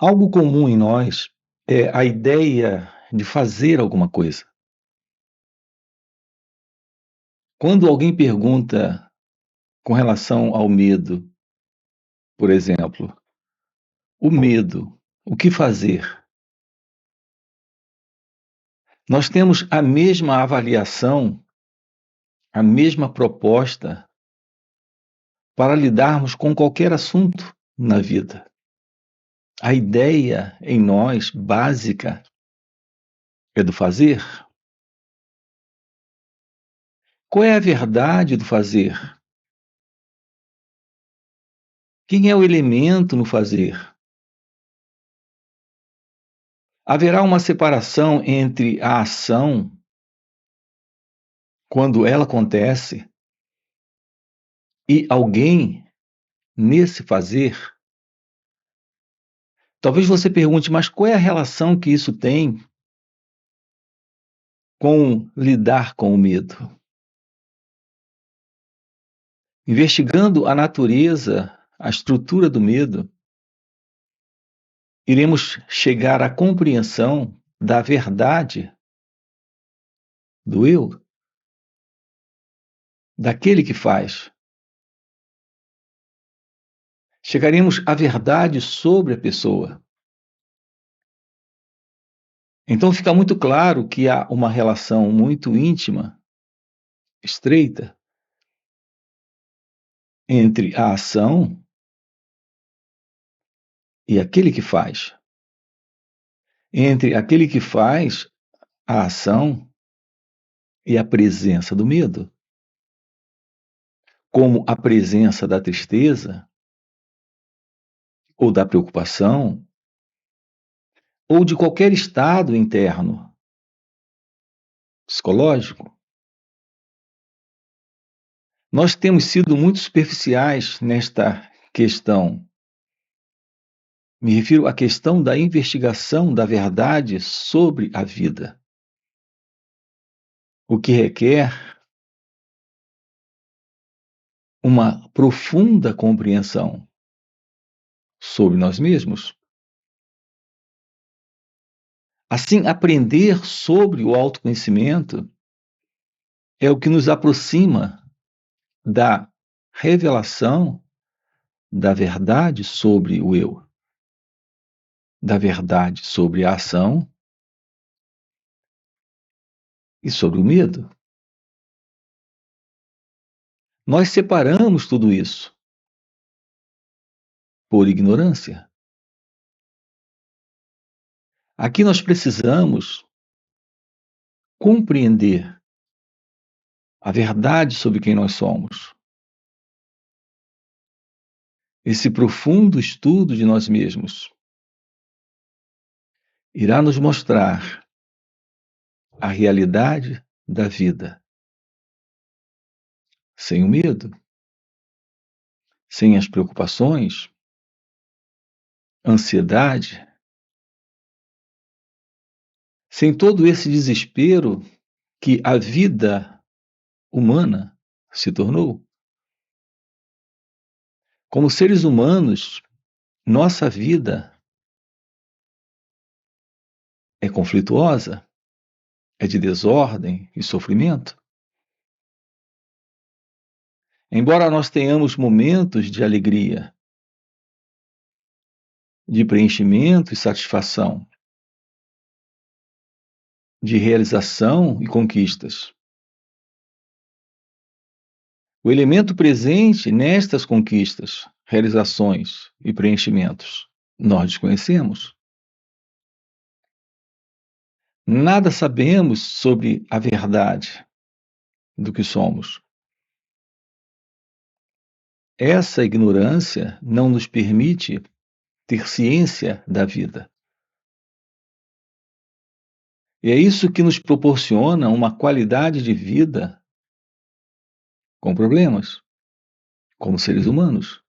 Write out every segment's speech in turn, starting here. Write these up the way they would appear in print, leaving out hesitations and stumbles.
Algo comum em nós é a ideia de fazer alguma coisa. Quando alguém pergunta com relação ao medo, por exemplo, o medo, o que fazer? Nós temos a mesma avaliação, a mesma proposta para lidarmos com qualquer assunto na vida. A ideia em nós, básica, é do fazer. Qual é a verdade do fazer? Quem é o elemento no fazer? Haverá uma separação entre a ação, quando ela acontece, e alguém nesse fazer? Talvez você pergunte, mas qual é a relação que isso tem com lidar com o medo? Investigando a natureza, a estrutura do medo, iremos chegar à compreensão da verdade do eu, daquele que faz. Chegaremos à verdade sobre a pessoa. Então fica muito claro que há uma relação muito íntima, estreita, entre a ação e aquele que faz. Entre aquele que faz a ação e a presença do medo. Como a presença da tristeza, ou da preocupação, ou de qualquer estado interno, psicológico. Nós temos sido muito superficiais nesta questão. Me refiro à questão da investigação da verdade sobre a vida. O que requer uma profunda compreensão sobre nós mesmos. Assim, aprender sobre o autoconhecimento é o que nos aproxima da revelação da verdade sobre o eu, da verdade sobre a ação e sobre o medo. Nós separamos tudo isso por ignorância. Aqui nós precisamos compreender a verdade sobre quem nós somos. Esse profundo estudo de nós mesmos irá nos mostrar a realidade da vida, sem o medo, sem as preocupações, ansiedade, sem todo esse desespero que a vida humana se tornou. Como seres humanos, nossa vida é conflituosa, é de desordem e sofrimento. Embora nós tenhamos momentos de alegria, de preenchimento e satisfação, de realização e conquistas. O elemento presente nestas conquistas, realizações e preenchimentos, nós desconhecemos. Nada sabemos sobre a verdade do que somos. Essa ignorância não nos permite ter ciência da vida. E é isso que nos proporciona uma qualidade de vida com problemas, como seres humanos.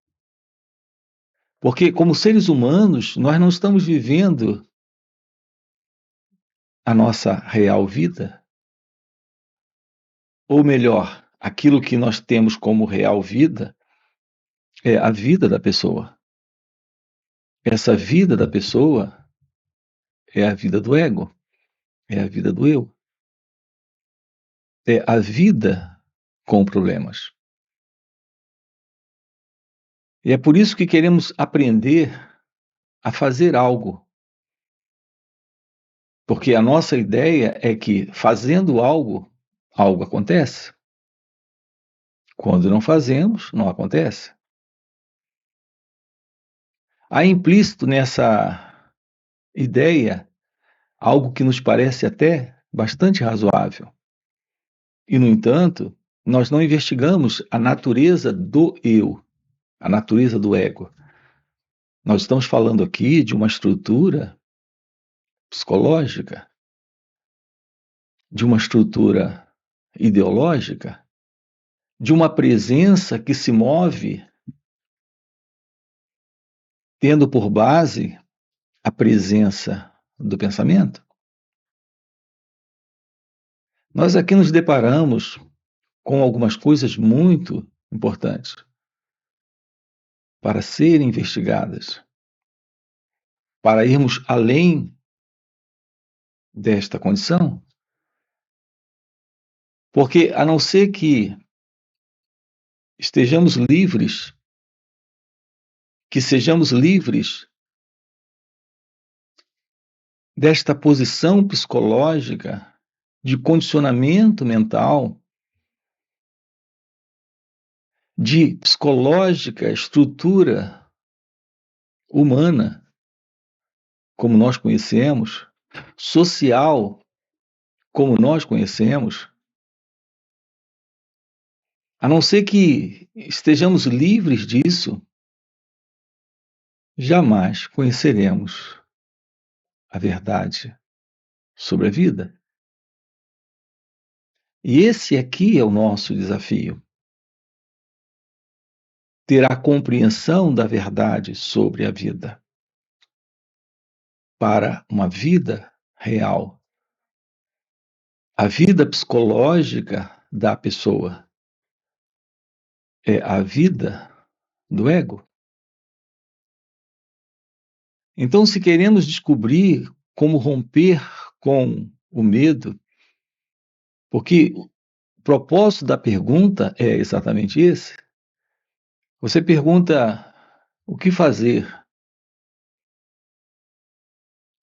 Porque, como seres humanos, nós não estamos vivendo a nossa real vida. Ou melhor, aquilo que nós temos como real vida é a vida da pessoa. essa vida da pessoa é a vida do ego, é a vida do eu, é a vida com problemas. E é por isso que queremos aprender a fazer algo, porque a nossa ideia é que fazendo algo, algo acontece. Quando não fazemos, não acontece. Há implícito nessa ideia algo que nos parece até bastante razoável. E, no entanto, nós não investigamos a natureza do eu, a natureza do ego. Nós estamos falando aqui de uma estrutura psicológica, de uma estrutura ideológica, de uma presença que se move tendo por base a presença do pensamento. Nós aqui nos deparamos com algumas coisas muito importantes para serem investigadas, para irmos além desta condição, porque a não ser que estejamos livres, que sejamos livres desta posição psicológica de condicionamento mental, de psicológica estrutura humana, como nós conhecemos, social, como nós conhecemos, a não ser que estejamos livres disso, jamais conheceremos a verdade sobre a vida. E esse aqui é o nosso desafio. Ter a compreensão da verdade sobre a vida para uma vida real. A vida psicológica da pessoa é a vida do ego. Então, se queremos descobrir como romper com o medo, porque o propósito da pergunta é exatamente esse. Você pergunta o que fazer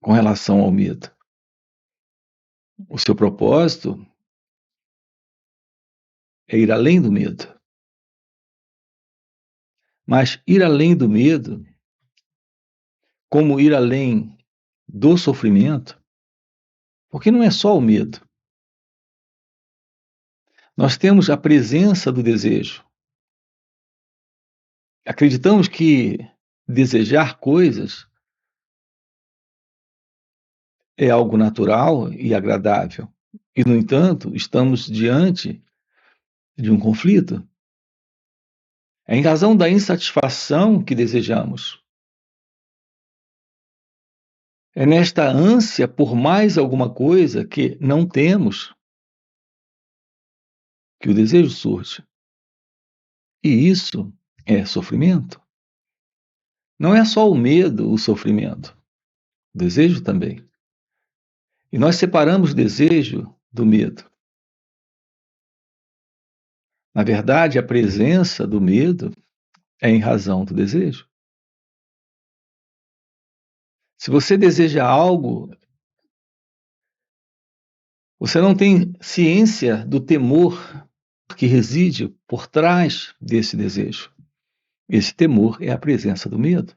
com relação ao medo. O seu propósito é ir além do medo. Mas ir além do medo, como ir além do sofrimento, porque não é só o medo. Nós temos a presença do desejo. Acreditamos que desejar coisas é algo natural e agradável. E, no entanto, estamos diante de um conflito. É em razão da insatisfação que desejamos. É nesta ânsia por mais alguma coisa que não temos que o desejo surge. E isso é sofrimento. Não é só o medo, o sofrimento. O desejo também. E nós separamos o desejo do medo. Na verdade, a presença do medo é em razão do desejo. Se você deseja algo, você não tem ciência do temor que reside por trás desse desejo. Esse temor é a presença do medo.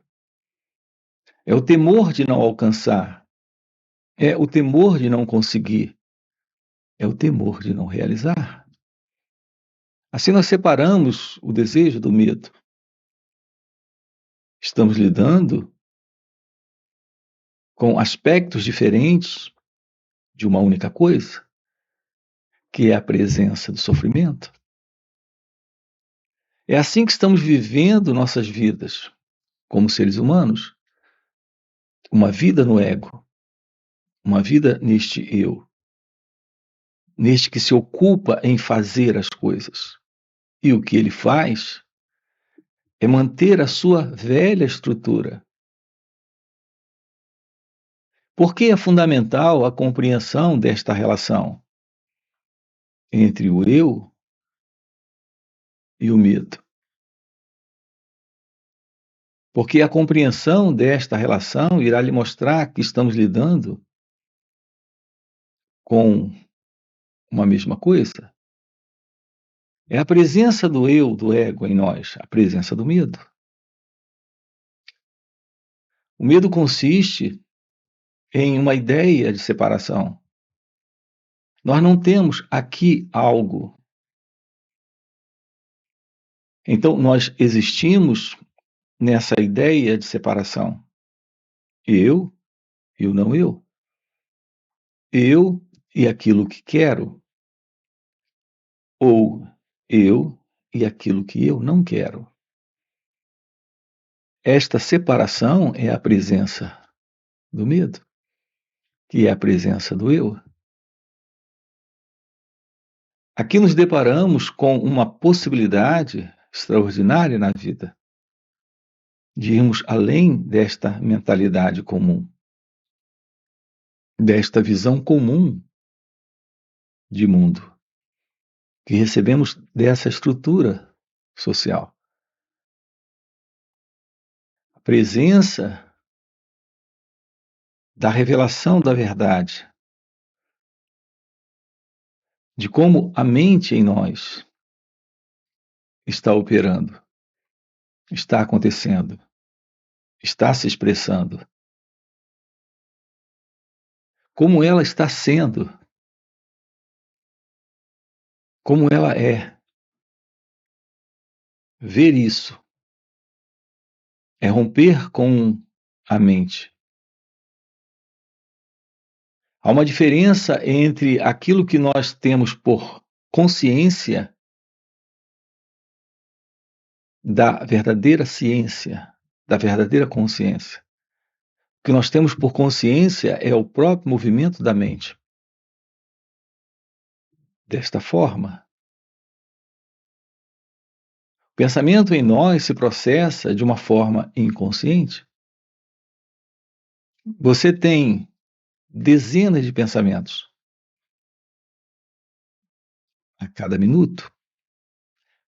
É o temor de não alcançar. É o temor de não conseguir. É o temor de não realizar. Assim nós separamos o desejo do medo. Estamos lidando com aspectos diferentes de uma única coisa, que é a presença do sofrimento. É assim que estamos vivendo nossas vidas, como seres humanos. Uma vida no ego, uma vida neste eu, neste que se ocupa em fazer as coisas. E o que ele faz é manter a sua velha estrutura, Por que é fundamental a compreensão desta relação entre o eu e o medo? Porque a compreensão desta relação irá lhe mostrar que estamos lidando com uma mesma coisa. É a presença do eu, do ego em nós, a presença do medo. O medo consiste em uma ideia de separação. Nós não temos aqui algo. Então, nós existimos nessa ideia de separação. Eu e o não eu. Eu e aquilo que quero. Ou eu e aquilo que eu não quero. Esta separação é a presença do medo, que é a presença do eu. Aqui nos deparamos com uma possibilidade extraordinária na vida, de irmos além desta mentalidade comum, desta visão comum de mundo, que recebemos dessa estrutura social. A presença da revelação da verdade, de como a mente em nós está operando, está acontecendo, está se expressando, como ela está sendo, como ela é. Ver isso é romper com a mente. Há uma diferença entre aquilo que nós temos por consciência da verdadeira ciência, da verdadeira consciência. O que nós temos por consciência é o próprio movimento da mente. Desta forma, o pensamento em nós se processa de uma forma inconsciente. Você tem dezenas de pensamentos a cada minuto,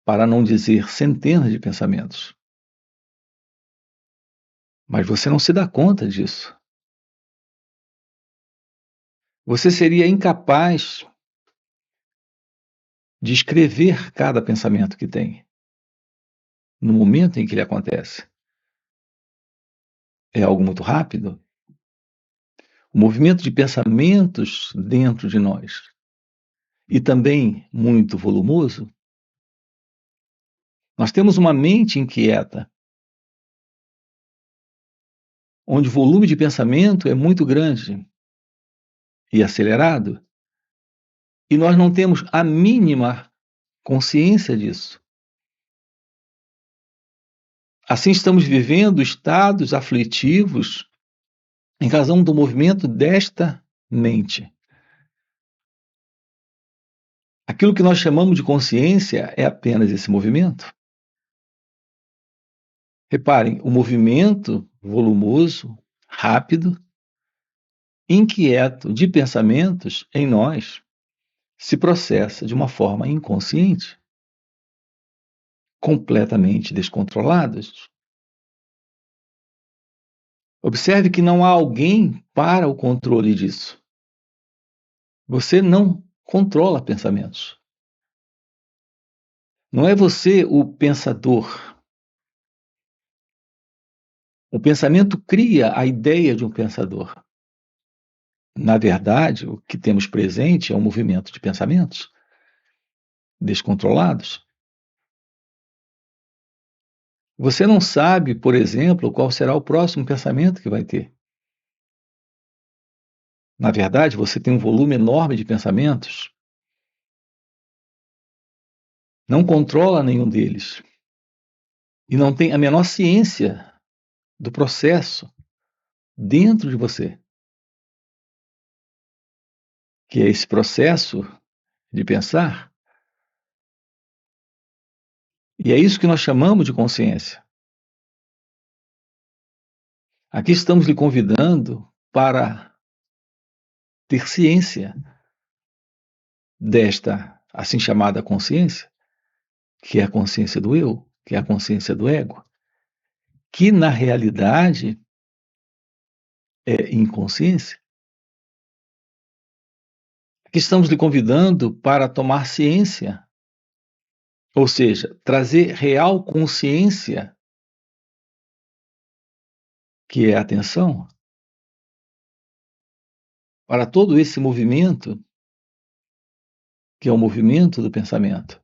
para não dizer centenas de pensamentos. Mas você não se dá conta disso. Você seria incapaz de escrever cada pensamento que tem, no momento em que ele acontece. É algo muito rápido. O movimento de pensamentos dentro de nós, e também muito volumoso. Nós temos uma mente inquieta, onde o volume de pensamento é muito grande e acelerado, e nós não temos a mínima consciência disso. Assim, estamos vivendo estados aflitivos em razão do movimento desta mente. Aquilo que nós chamamos de consciência é apenas esse movimento. Reparem, o movimento volumoso, rápido, inquieto de pensamentos em nós se processa de uma forma inconsciente, completamente descontroladas. Observe que não há alguém para o controle disso. Você não controla pensamentos. Não é você o pensador. O pensamento cria a ideia de um pensador. Na verdade, o que temos presente é um movimento de pensamentos descontrolados. Você não sabe, por exemplo, qual será o próximo pensamento que vai ter. Na verdade, você tem um volume enorme de pensamentos. Não controla nenhum deles. E não tem a menor ciência do processo dentro de você, que é esse processo de pensar. E é isso que nós chamamos de consciência. Aqui estamos lhe convidando para ter ciência desta assim chamada consciência, que é a consciência do eu, que é a consciência do ego, que na realidade é inconsciência. Aqui estamos lhe convidando para tomar ciência, ou seja, trazer real consciência, que é a atenção, para todo esse movimento, que é o movimento do pensamento.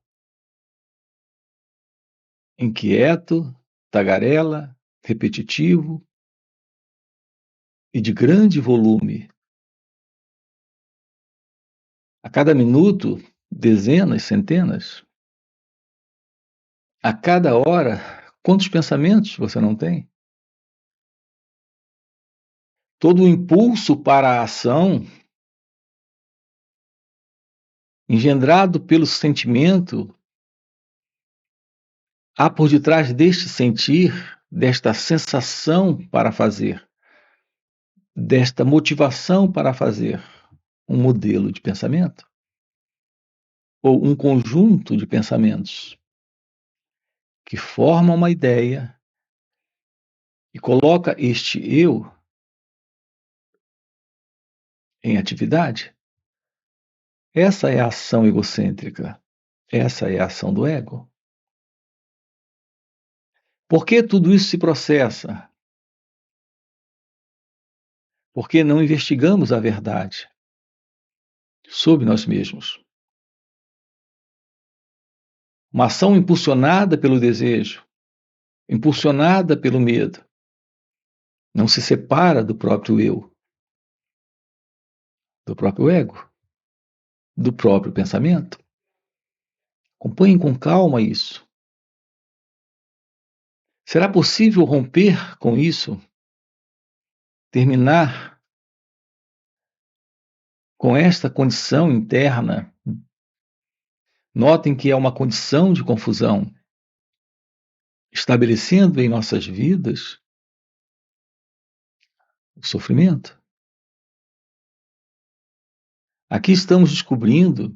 Inquieto, tagarela, repetitivo e de grande volume. A cada minuto, dezenas, centenas. A cada hora, quantos pensamentos você não tem? Todo o impulso para a ação, engendrado pelo sentimento, há por detrás deste sentir, desta sensação para fazer, desta motivação para fazer, um modelo de pensamento ou um conjunto de pensamentos que forma uma ideia e coloca este eu em atividade. Essa é a ação egocêntrica. Essa é a ação do ego. Por que tudo isso se processa? Porque não investigamos a verdade sobre nós mesmos. Uma ação impulsionada pelo desejo, impulsionada pelo medo, não se separa do próprio eu, do próprio ego, do próprio pensamento. Acompanhem com calma isso. Será possível romper com isso? Terminar com esta condição interna? Notem que é uma condição de confusão, estabelecendo em nossas vidas o sofrimento. Aqui estamos descobrindo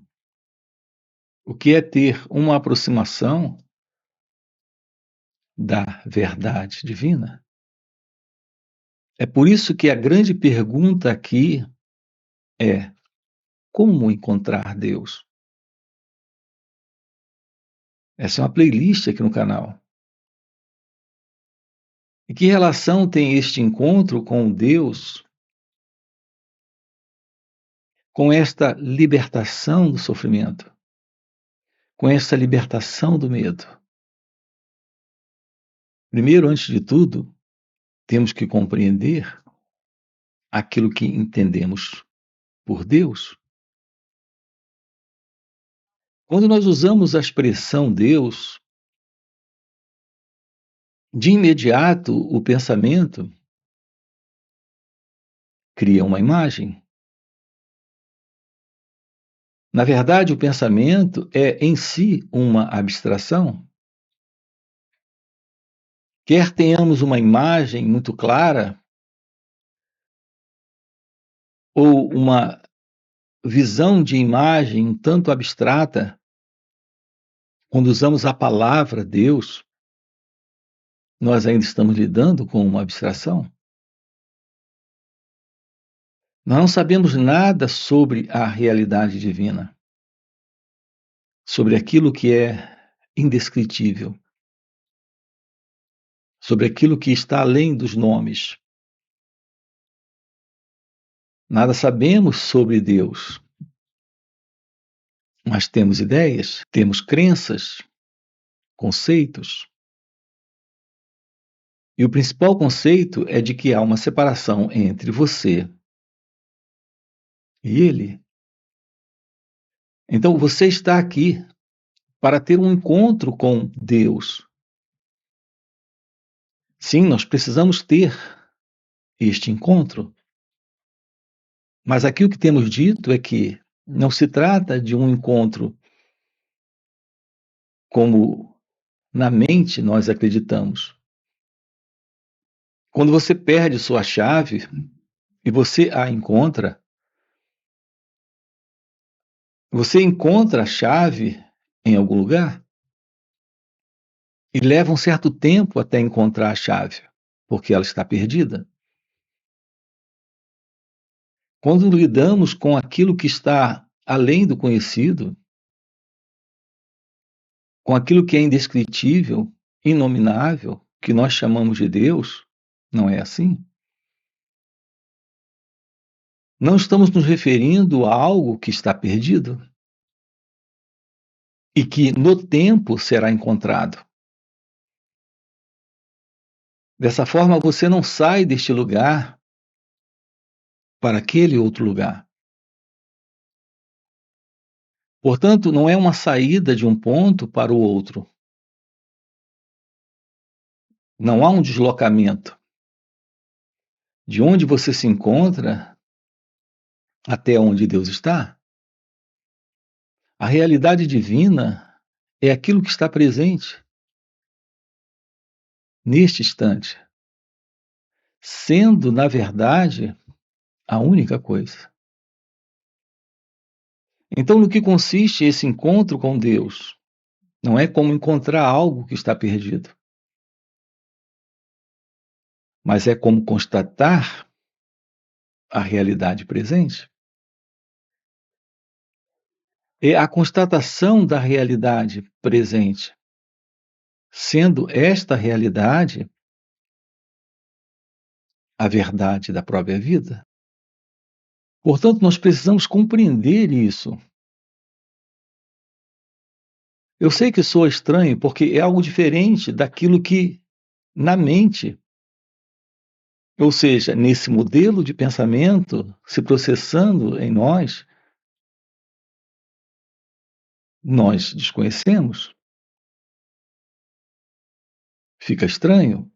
o que é ter uma aproximação da verdade divina. É por isso que a grande pergunta aqui é: como encontrar Deus? Essa é uma playlist aqui no canal. E que relação tem este encontro com Deus, com esta libertação do sofrimento, com esta libertação do medo? Primeiro, antes de tudo, temos que compreender aquilo que entendemos por Deus. Quando nós usamos a expressão Deus, de imediato o pensamento cria uma imagem. Na verdade, o pensamento é em si uma abstração. Quer tenhamos uma imagem muito clara ou uma visão de imagem um tanto abstrata, quando usamos a palavra Deus, nós ainda estamos lidando com uma abstração. Nós não sabemos nada sobre a realidade divina, sobre aquilo que é indescritível, sobre aquilo que está além dos nomes. Nada sabemos sobre Deus, mas temos ideias, temos crenças, conceitos. E o principal conceito é de que há uma separação entre você e Ele. Então você está aqui para ter um encontro com Deus. Sim, nós precisamos ter este encontro. Mas aqui o que temos dito é que não se trata de um encontro como na mente nós acreditamos. Quando você perde sua chave e você a encontra, Você encontra a chave em algum lugar e leva um certo tempo até encontrar a chave, porque ela está perdida. Quando lidamos com aquilo que está além do conhecido, com aquilo que é indescritível, inominável, que nós chamamos de Deus, não é assim? Não estamos nos referindo a algo que está perdido e que no tempo será encontrado. Dessa forma, você não sai deste lugar para aquele outro lugar. Portanto, não é uma saída de um ponto para o outro. Não há um deslocamento de onde você se encontra até onde Deus está. A realidade divina é aquilo que está presente neste instante, sendo, na verdade, a única coisa. Então, no que consiste esse encontro com Deus? Não é como encontrar algo que está perdido, mas é como constatar a realidade presente. É a constatação da realidade presente, sendo esta realidade a verdade da própria vida. Portanto, nós precisamos compreender isso. Eu sei que soa estranho, porque é algo diferente daquilo que na mente, ou seja, nesse modelo de pensamento se processando em nós desconhecemos. Fica estranho.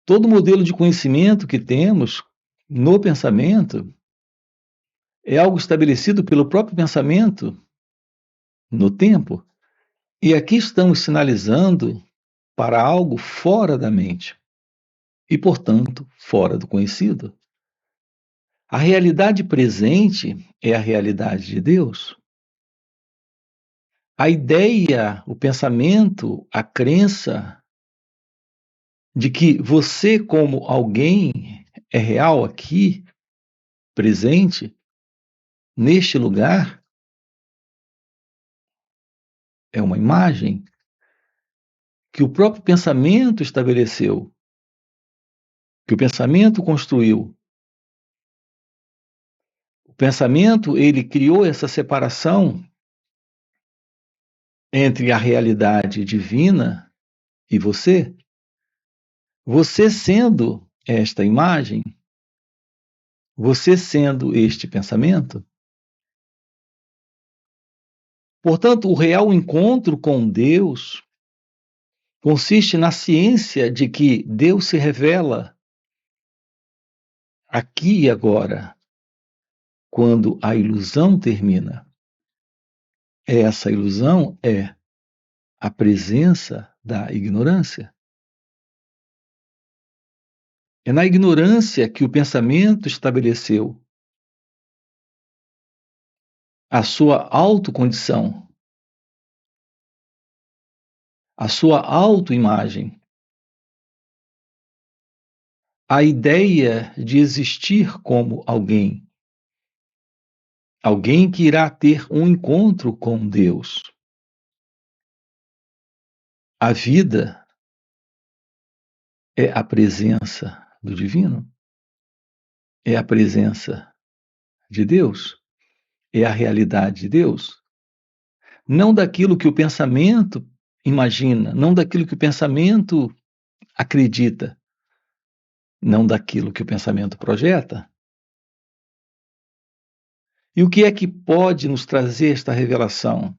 Todo modelo de conhecimento que temos no pensamento é algo estabelecido pelo próprio pensamento no tempo. E aqui estamos sinalizando para algo fora da mente e, portanto, fora do conhecido. A realidade presente é a realidade de Deus. A ideia, o pensamento, a crença de que você, como alguém, é real aqui, presente, neste lugar, é uma imagem que o próprio pensamento estabeleceu, que o pensamento construiu. O pensamento, ele criou essa separação entre a realidade divina e você. Você sendo esta imagem, você sendo este pensamento. Portanto, o real encontro com Deus consiste na ciência de que Deus se revela aqui e agora, quando a ilusão termina. Essa ilusão é a presença da ignorância. É na ignorância que o pensamento estabeleceu a sua autocondição, a sua autoimagem, a ideia de existir como alguém, alguém que irá ter um encontro com Deus. A vida é a presença do divino, é a presença de Deus, é a realidade de Deus. Não daquilo que o pensamento imagina, não daquilo que o pensamento acredita, não daquilo que o pensamento projeta. E o que é que pode nos trazer esta revelação?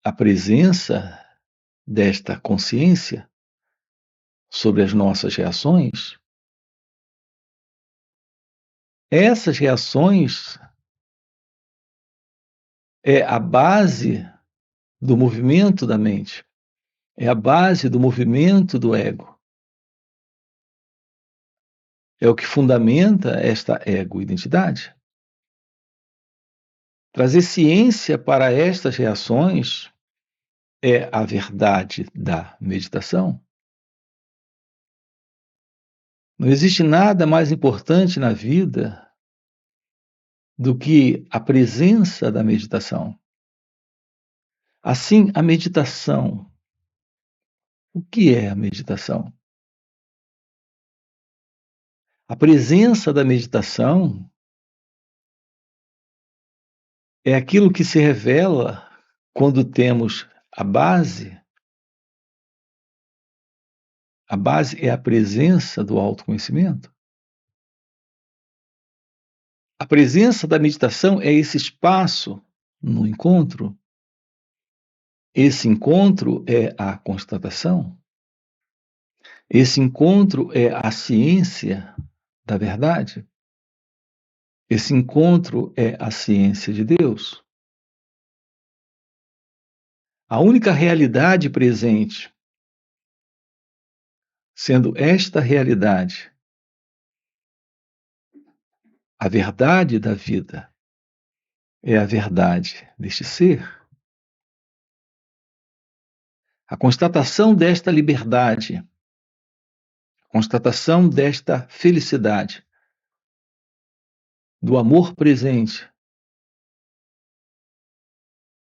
A presença desta consciência sobre as nossas reações. Essas reações é a base do movimento da mente, é a base do movimento do ego. é o que fundamenta esta ego-identidade. Trazer ciência para estas reações é a verdade da meditação. Não existe nada mais importante na vida do que a presença da meditação. Assim, a meditação. O que é a meditação? A presença da meditação é aquilo que se revela quando temos a base. A base é a presença do autoconhecimento. A presença da meditação é esse espaço no encontro. Esse encontro é a constatação. Esse encontro é a ciência da verdade. Esse encontro é a ciência de Deus. A única realidade presente, sendo esta realidade a verdade da vida, é a verdade deste ser. A constatação desta liberdade, a constatação desta felicidade, do amor presente,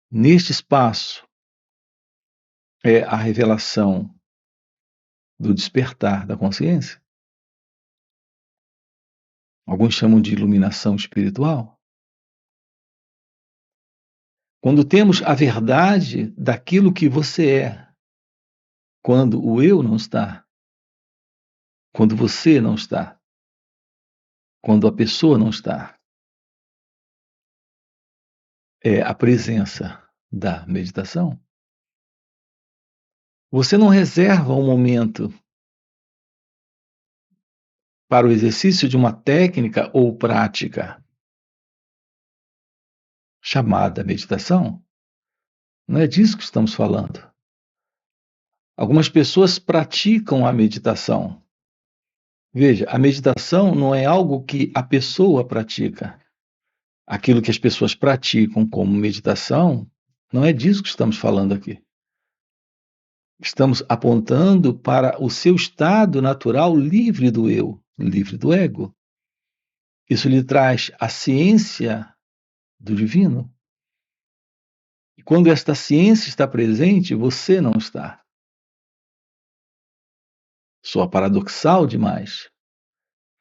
neste espaço, é a revelação do despertar da consciência. Alguns chamam de iluminação espiritual. Quando temos a verdade daquilo que você é, quando o eu não está, quando você não está, quando a pessoa não está, é a presença da meditação. Você não reserva um momento para o exercício de uma técnica ou prática chamada meditação. Não é disso que estamos falando. Algumas pessoas praticam a meditação. Veja, a meditação não é algo que a pessoa pratica. Aquilo que as pessoas praticam como meditação, não é disso que estamos falando aqui. Estamos apontando para o seu estado natural livre do eu, livre do ego. Isso lhe traz a ciência do divino. E quando esta ciência está presente, você não está. Soa paradoxal demais,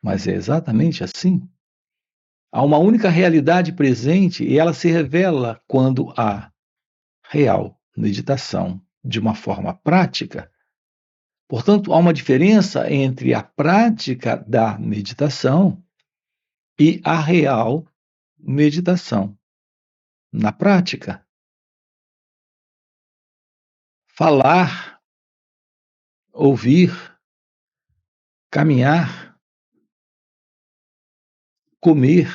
mas é exatamente assim. Há uma única realidade presente e ela se revela quando há real meditação de uma forma prática. Portanto, há uma diferença entre a prática da meditação e a real meditação. Na prática, falar, ouvir, caminhar, comer,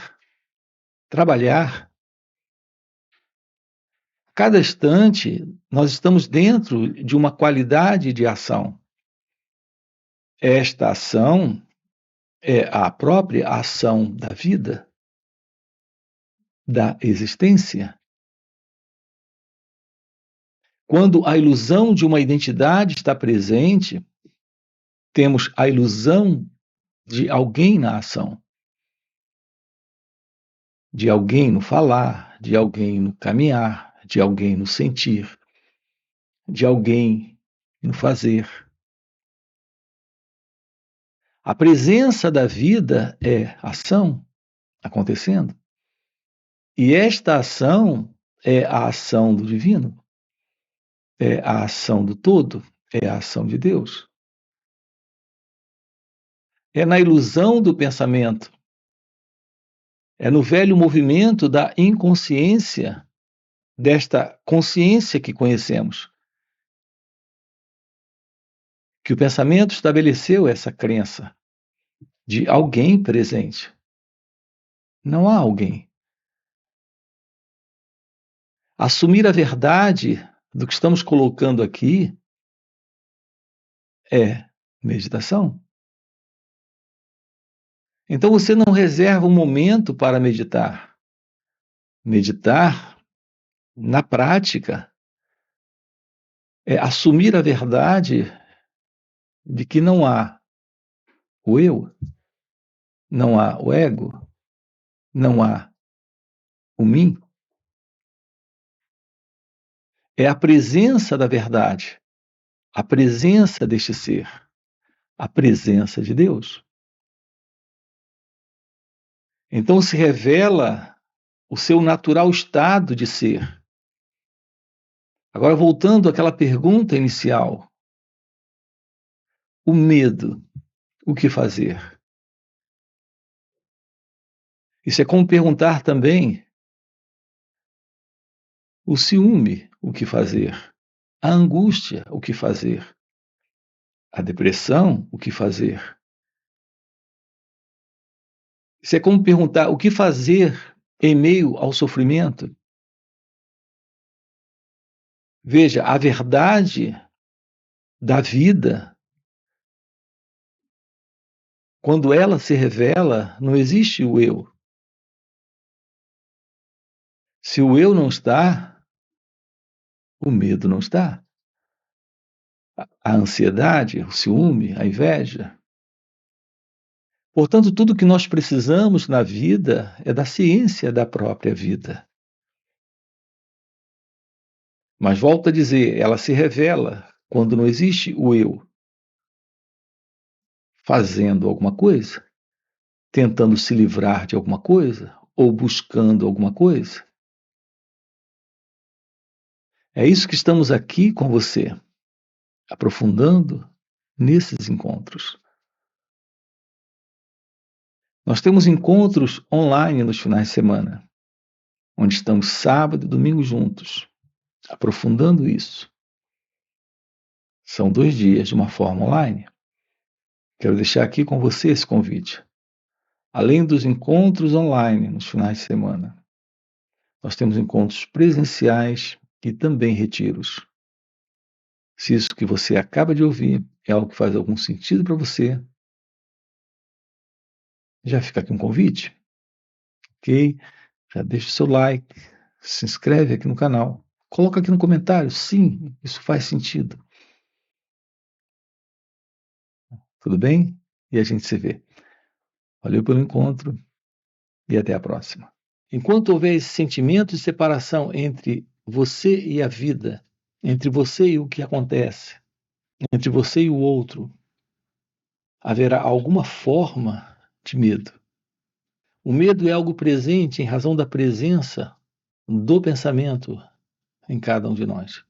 trabalhar, cada instante nós estamos dentro de uma qualidade de ação. Esta ação é a própria ação da vida, da existência. Quando a ilusão de uma identidade está presente, temos a ilusão de alguém na ação, de alguém no falar, de alguém no caminhar, de alguém no sentir, de alguém no fazer. A presença da vida é ação acontecendo. E esta ação é a ação do divino, é a ação do todo, é a ação de Deus. É na ilusão do pensamento, é no velho movimento da inconsciência, desta consciência que conhecemos, que o pensamento estabeleceu essa crença de alguém presente. Não há alguém. Assumir a verdade do que estamos colocando aqui é meditação. Então você não reserva um momento para meditar. Meditar, na prática, é assumir a verdade de que não há o eu, não há o ego, não há o mim. É a presença da verdade, a presença deste ser, a presença de Deus. Então se revela o seu natural estado de ser. Agora, voltando àquela pergunta inicial, o medo, o que fazer? Isso é como perguntar também o ciúme, o que fazer? A angústia, o que fazer? A depressão, o que fazer? Isso é como perguntar o que fazer em meio ao sofrimento. Veja, a verdade da vida, quando ela se revela, não existe o eu. Se o eu não está, o medo não está. A ansiedade, o ciúme, a inveja. Portanto, tudo que nós precisamos na vida é da ciência da própria vida. Mas volto a dizer, ela se revela quando não existe o eu fazendo alguma coisa, tentando se livrar de alguma coisa ou buscando alguma coisa. É isso que estamos aqui com você, aprofundando nesses encontros. Nós temos encontros online nos finais de semana, onde estamos sábado e domingo juntos, aprofundando isso. São 2 dias de uma forma online. Quero deixar aqui com você esse convite. Além dos encontros online nos finais de semana, nós temos encontros presenciais e também retiros. Se isso que você acaba de ouvir é algo que faz algum sentido para você, já fica aqui um convite, ok? Já deixa o seu like, se inscreve aqui no canal, coloca aqui no comentário, sim, isso faz sentido. Tudo bem? E a gente se vê. Valeu pelo encontro e até a próxima. Enquanto houver esse sentimento de separação entre você e a vida, entre você e o que acontece, entre você e o outro, haverá alguma forma de medo. O medo é algo presente em razão da presença do pensamento em cada um de nós.